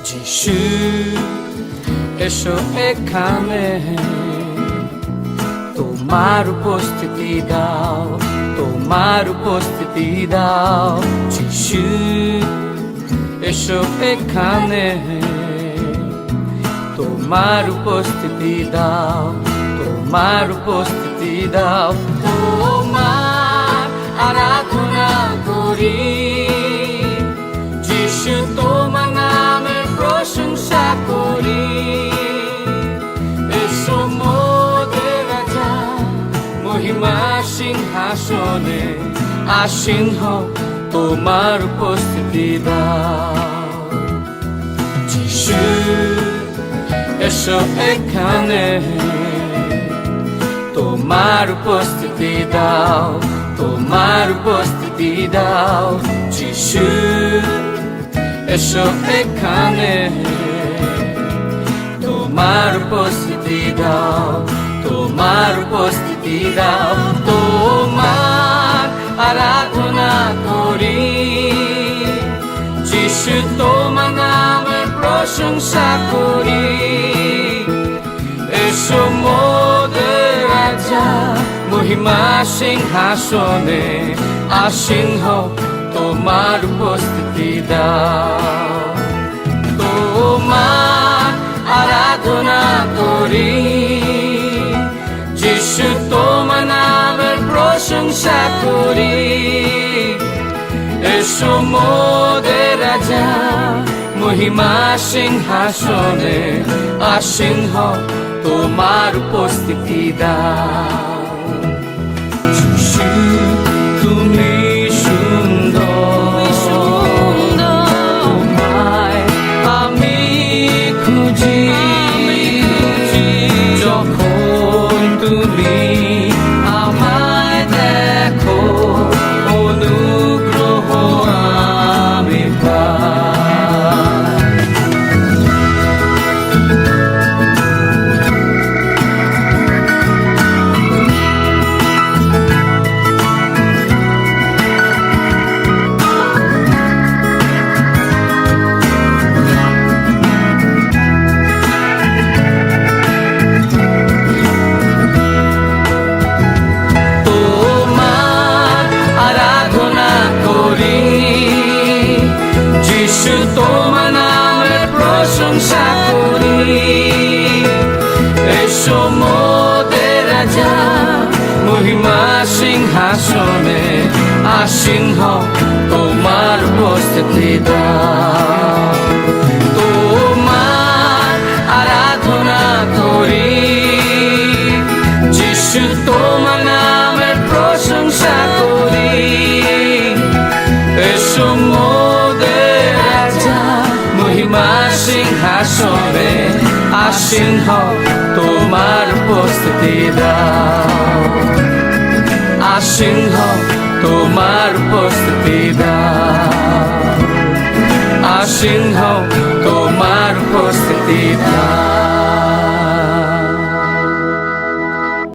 যিশু এসো এখানে, তোমার উপস্থিতি দাও, তোমার উপস্থিতি দাও। যিশু এসো এখানে, তোমার উপস্থিতি দাও, তোমার উপস্থিতি দাও। তোমার আরাধনা করি, যিশু তোমার নামের প্রশংসা করি। এসো মোদের রাজা, মহিমা সিংহাসনে আসীন হও, তোমার উপস্থিতি দাও। যিশু এসো এখানে, তোমার উপস্থিতি দাও, তোমার উপস্থিতি দাও। যিশু এসো এখানে, তোমার উপস্থিতি দাও, তোমার উপস্থিতি দাও। তোমার আরাধনা করি, যিশু তোমার নামের প্রশংসা করি। এসো মোদের রাজা, মহিমা সিংহাসনে আসীন হও, তোমার উপস্থিতি দাও। তোমার আরাধনা করি, যিশু তোমার নামের প্রশংসা করি। এসো মোদের রাজা, মহিমা সিংহাসনে আসীন হও, তোমার উপস্থিতি দাও। যিশু তুমি সুন্দর, তোমায় আমি খুঁজি। যখন তুমি আমায় দেখো, অনুগ্রহ আমি পাই। যিশু তোমার নামের প্রশংসা করি। এসো মোদের রাজা, মহিমা সিংহাসনে আসীন হও, তোমার উপস্থিতি দাও। তোমার আরাধনা করি, যিশু তোমার নামের প্রশংসা করি। এসো মহিমা সিংহাসনে আসীন হও, তোমার উপস্থিতি দাও। আসীন হও, তোমার উপস্থিতি দাও। আসীন হও, তোমার উপস্থিতি দাও।